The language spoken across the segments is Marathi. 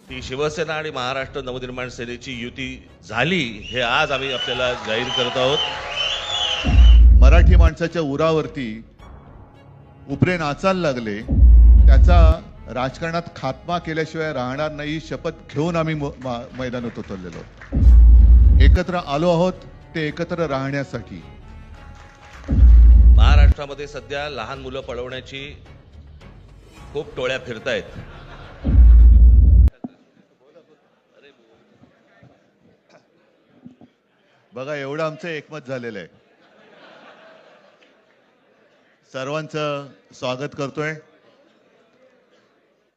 की शिवसेना आणि महाराष्ट्र नवनिर्माण सेनेची युती झाली हे आज आम्ही आपल्याला जाहीर करत आहोत। मराठी माणसाच्या उरावरती उपरे नाचायला लागले, त्याचा राजकारणात खात्मा केल्याशिवाय राहणार नाही ही शपथ घेऊन आम्ही मैदानात उतरलेलो आहोत। एकत्र आलो आहोत ते एकत्र राहण्यासाठी। महाराष्ट्रामध्ये सध्या लहान मुलं पळवण्याची खूप टोळ्या फिरतायत। बघा, एवढं आमचं एकमत झालेलं आहे। सर्वांचं स्वागत करतोय।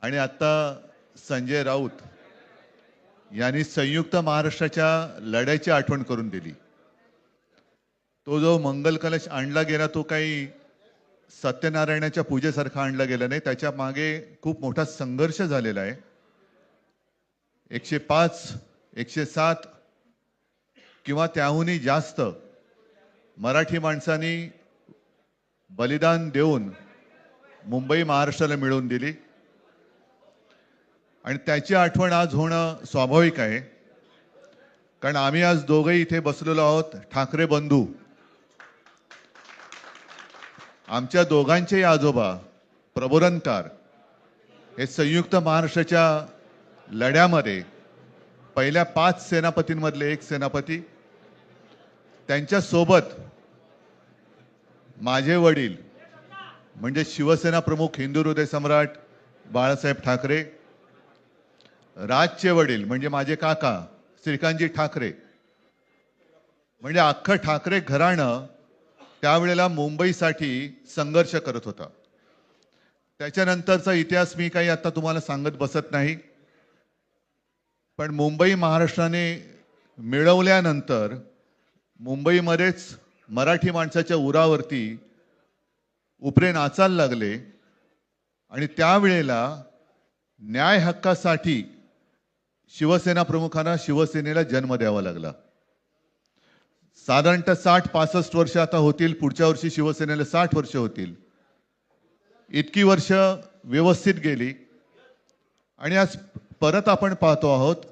आणि आता संजय राऊत यांनी संयुक्त महाराष्ट्राच्या लढ्याची आठवण करून दिली। तो जो मंगल कलश आणला गेला तो काही सत्यनारायणाच्या पूजेसारखा आणला गेला नाही, त्याच्या मागे खूप मोठा संघर्ष झालेला आहे। 105, 107 किंवा त्याहूनही जास्त मराठी माणसांनी बलिदान देऊन मुंबई महाराष्ट्राला मिळवून दिली आणि त्याची आठवण आज होणं स्वाभाविक आहे। कारण आम्ही आज दोघेही इथे बसलेलो आहोत, ठाकरे बंधू। आमच्या दोघांचेही आजोबा प्रबोधनकार हे संयुक्त महाराष्ट्राच्या लढ्यामध्ये पहिल्या 5 सेनापतींमधले एक सेनापती। त्यांच्या सोबत माझे वडील म्हणजे शिवसेना प्रमुख हिंदू हृदय सम्राट बाळासाहेब ठाकरे, राजचे वडील म्हणजे माझे काका श्रीकांतजी ठाकरे, म्हणजे अख्खं ठाकरे घराणं त्यावेळेला मुंबईसाठी संघर्ष करत होता। त्याच्यानंतरचा इतिहास मी काही आता तुम्हाला सांगत बसत नाही, पण मुंबई महाराष्ट्राने मिळवल्यानंतर मुंबईमध्येच मराठी माणसाच्या उरावरती उपरे नाचायला लागले आणि त्यावेळेला न्याय हक्कासाठी शिवसेना प्रमुखांना शिवसेनेला जन्म द्यावा लागला। साधारणतः 60-65 वर्ष आता होतील, पुढच्या वर्षी शिवसेनेला 60 वर्ष होतील। इतकी वर्ष व्यवस्थित गेली आणि आज परत आपण पाहतो आहोत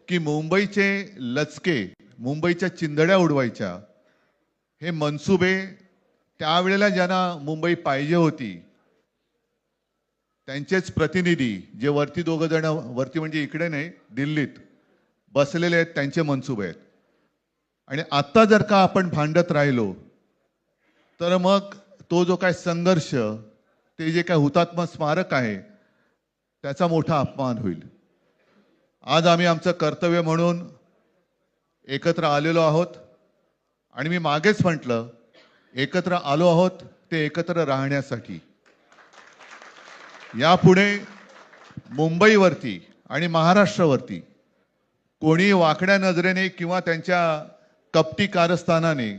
की मुंबईचे लचके, मुंबईच्या चिंधड्या उडवायच्या हे मनसुबे त्यावेळेला ज्यांना मुंबई पाहिजे होती त्यांचेच प्रतिनिधी, जे वरती दोघं जण, वरती म्हणजे इकडे नाही दिल्लीत बसलेले आहेत, त्यांचे मनसुबे आहेत। आणि आता जर का आपण भांडत राहिलो तर मग तो जो काय संघर्ष, ते जे काय हुतात्मा स्मारक आहे त्याचा मोठा अपमान होईल। आज आम्ही आमचं कर्तव्य म्हणून एकत्र आलेलो आहोत आणि मी मागेच म्हटलं, एकत्र आलो आहोत ते एकत्र राहण्यासाठी। यापुढे मुंबईवरती आणि महाराष्ट्रावरती कोणी वाकड्या नजरेने किंवा त्यांच्या कपटी कारस्थानाने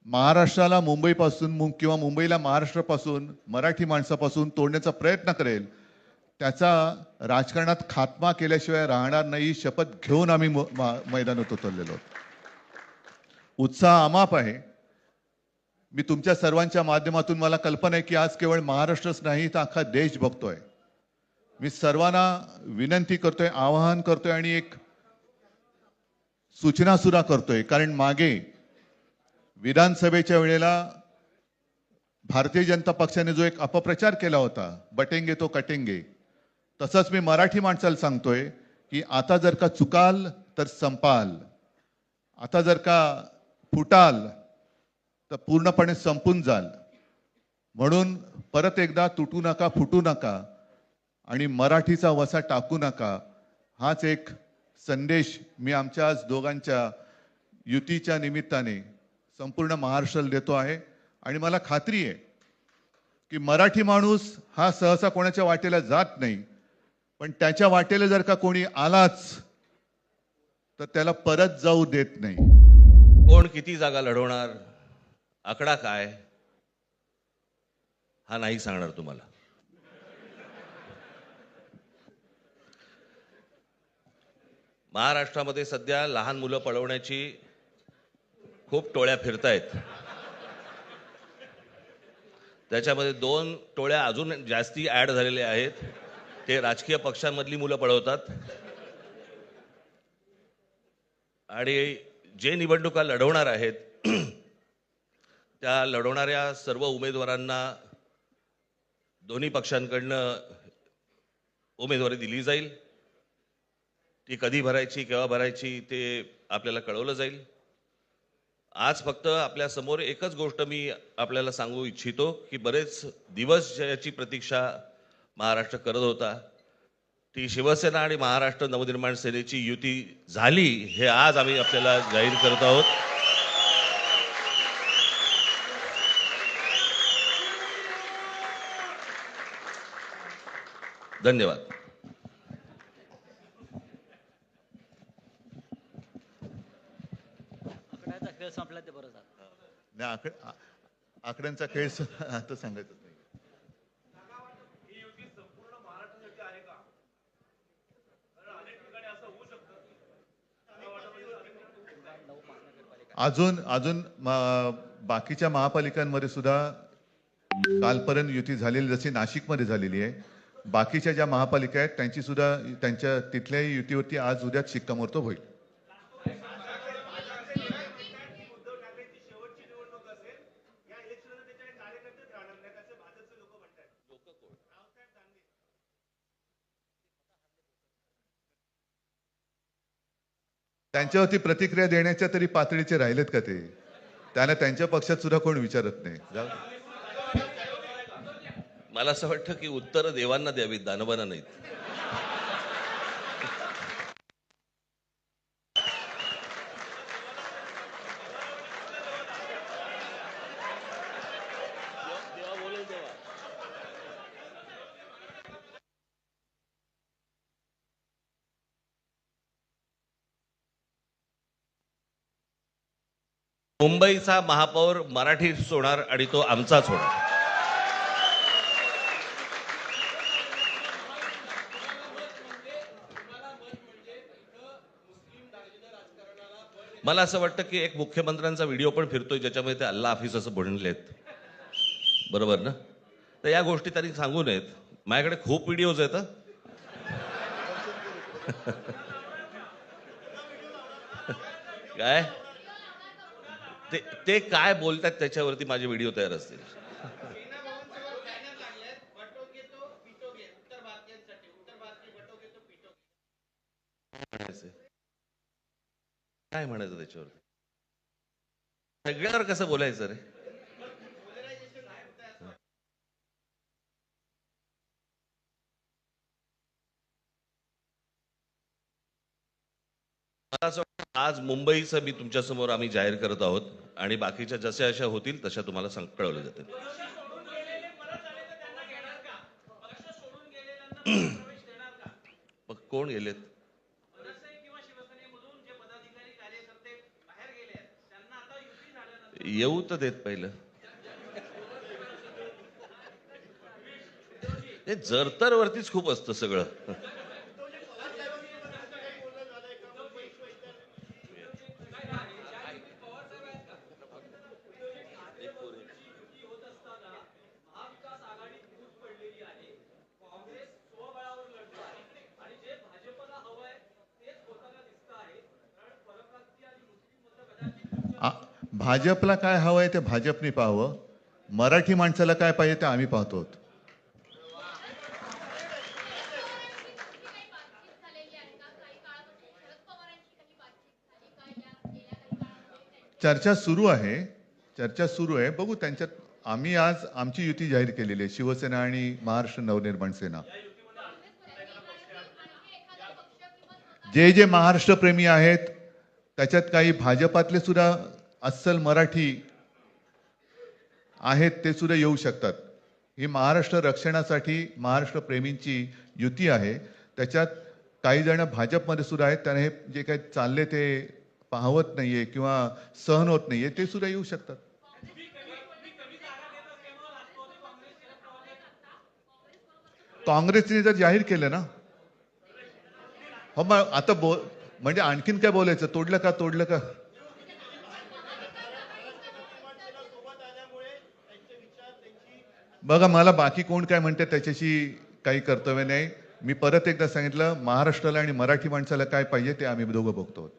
महाराष्ट्राला मुंबईपासून किंवा मुंबईला महाराष्ट्रापासून, मराठी माणसापासून तोडण्याचा प्रयत्न करेल, त्याचा राजकारणात खात्मा केल्याशिवाय राहणार नाही ही शपथ घेऊन आम्ही मैदानात उतरलेलो आहोत। उत्साह अमाप आहे। मी तुमच्या सर्वांच्या माध्यमातून, मला कल्पना आहे की आज केवळ महाराष्ट्रच नाही तर अख्खा देश बघतोय। मी सर्वांना विनंती करतोय, आवाहन करतोय आणि एक सूचना सुद्धा करतोय, कारण मागे विधानसभेच्या वेळेला भारतीय जनता पक्षाने जो एक अपप्रचार केला होता, बटेंगे तो कटेंगे, तसंच मी मराठी माणसाला सांगतोय की आता जर का चुकाल तर संपाल, आता जर का फुटाल तर पूर्णपणे संपून जाल। म्हणून परत एकदा तुटू नका, फुटू नका आणि मराठीचा वसा टाकू नका, हाच एक संदेश मी आमच्या आज दोघांच्या युतीच्या निमित्ताने संपूर्ण महाराष्ट्राला देतो आहे। आणि मला खात्री आहे की मराठी माणूस हा सहसा कोणाच्या वाटेला जात नाही, पण त्याच्या वाटेला जर का कोणी आलाच तर त्याला परत जाऊ देत नाही। कोण किती जागा लढवणार, आकडा काय, हा नाही सांगणार तुम्हाला। महाराष्ट्रामध्ये सध्या लहान मुलं पळवण्याची खूप टोळ्या फिरतायत। त्याच्यामध्ये 2 टोळ्या अजून जास्ती ऍड झालेल्या आहेत। ते राजकीय पक्षांमधली मुलं पळवतात आणि जे निवडणुका लढवणार आहेत त्या लढवणाऱ्या सर्व उमेदवारांना दोन्ही पक्षांकडनं उमेदवारी दिली जाईल. ती कधी भरायची, केव्हा भरायची ते आपल्याला कळवलं जाईल. आज फक्त आपल्या समोर एकच गोष्ट मी आपल्याला सांगू इच्छितो की बरेच दिवस याची प्रतीक्षा महाराष्ट्र करत होता. ती शिवसेना आणि महाराष्ट्र नवनिर्माण सेनेची युती झाली हे आज आम्ही आपल्याला जाहीर करत आहोत. धन्यवाद. आकड्याचा खेळ संपला ते बरं झालं. नाही, आकड्यांचा खेळ आता सांगायचं नाही. अजून अजून बाकीच्या महापालिकांमध्ये सुद्धा कालपर्यंत युती झालेली, जशी नाशिकमध्ये झालेली आहे, बाकीच्या ज्या महापालिका आहेत त्यांची सुद्धा त्यांच्या तिथल्याही युतीवरती आज उद्याच शिक्कामोर्तब होईल. त्यांच्यावरती प्रतिक्रिया देण्याच्या तरी पातळीचे राहिलेत का ते? त्यांना त्यांच्या पक्षात सुद्धा कोण विचारत नाही. जाऊ दे. मला असं वाटतं की उत्तरं देवांना द्यावीत, दानवांना नाहीत. देवा बोलेल देवा. मुंबईचा महापौर मराठीच होणार आणि तो आमचाच होणार. मला असं वाटतं की एक मुख्यमंत्र्यांचा व्हिडिओ पण फिरतोय ज्याच्यामध्ये ते अल्ला हाफिज असं म्हणलेत, बरोबर ना? तर या गोष्टी त्यांनी सांगू नयेत. माझ्याकडे खूप व्हिडिओज आहेत. काय ते काय बोलतात त्याच्यावरती माझे व्हिडिओ तयार असतील. काय म्हणायचं त्याच्यावरती? सगळ्यावर कसं बोलायचं रे? मला असं वाटतं आज मुंबईचं मी तुमच्या समोर आम्ही जाहीर करत आहोत आणि बाकीच्या जशा अशा होतील तशा तुम्हाला कळवलं जातील. मग कोण गेलेत? येऊ तर देत पहिलं. हे जरतर वरतीच खूप असतं सगळं. भाजपला काय हवंय ते भाजपने पाहावं, मराठी माणसाला काय पाहिजे ते आम्ही पाहतो. चर्चा सुरू आहे. बघू त्यांच्यात. आम्ही आज आमची युती जाहीर केलेली आहे, शिवसेना आणि महाराष्ट्र नवनिर्माण सेना. जे महाराष्ट्र प्रेमी आहेत त्याच्यात काही भाजपातले सुद्धा अस्सल मराठी आहेत, ते सुद्धा येऊ शकतात. ही महाराष्ट्र रक्षणासाठी महाराष्ट्र प्रेमींची युती आहे. त्याच्यात काही जण भाजपमध्ये सुद्धा आहेत, त्यांना हे जे काही चालले ते पाहवत नाहीये किंवा सहन होत नाहीये, ते सुद्धा येऊ शकतात. काँग्रेसने जर जाहीर केलं ना, हो मग आता म्हणजे आणखीन काय बोलायचं? तोडलं का? बघा, मला बाकी कोण काय म्हणते त्याच्याशी काही कर्तव्य नाही. मी परत एकदा सांगितलं, महाराष्ट्राला आणि मराठी माणसाला काय पाहिजे ते आम्ही दोघं बघतो.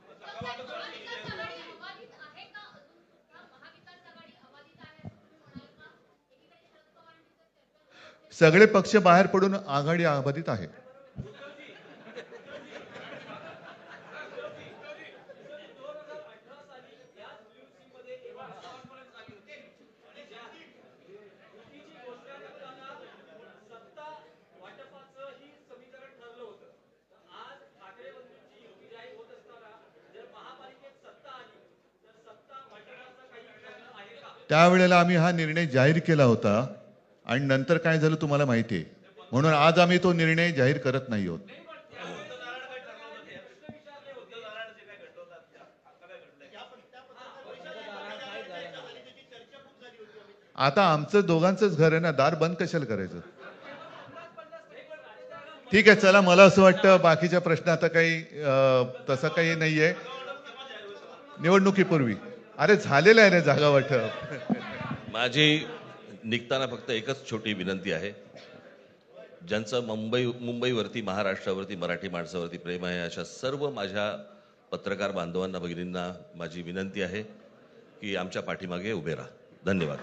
सगळे पक्ष बाहेर पडून आघाडी अबाधित आहे. त्यावेळेला आम्ही हा निर्णय जाहीर केला होता आणि नंतर काय झालं तुम्हाला माहिती आहे. म्हणून आज आम्ही तो निर्णय जाहीर करत नाही आहोत. आता आमचं दोघांचंच घर आहे ना, दार बंद कशाला करायचं. ठीक आहे, चला. मला असं वाटतं बाकीच्या प्रश्न आता काही तसं काही नाहीये. निवडणुकीपूर्वी अरे झालेलं आहे ना जागा वाटप. माझी निघताना फक्त एकच छोटी विनंती आहे. ज्यांचं मुंबईवरती, महाराष्ट्रावरती, मराठी माणसावरती प्रेम आहे, अशा सर्व माझ्या पत्रकार बांधवांना, भगिनींना माझी विनंती आहे की आमच्या पाठीमागे उभे राहा. धन्यवाद.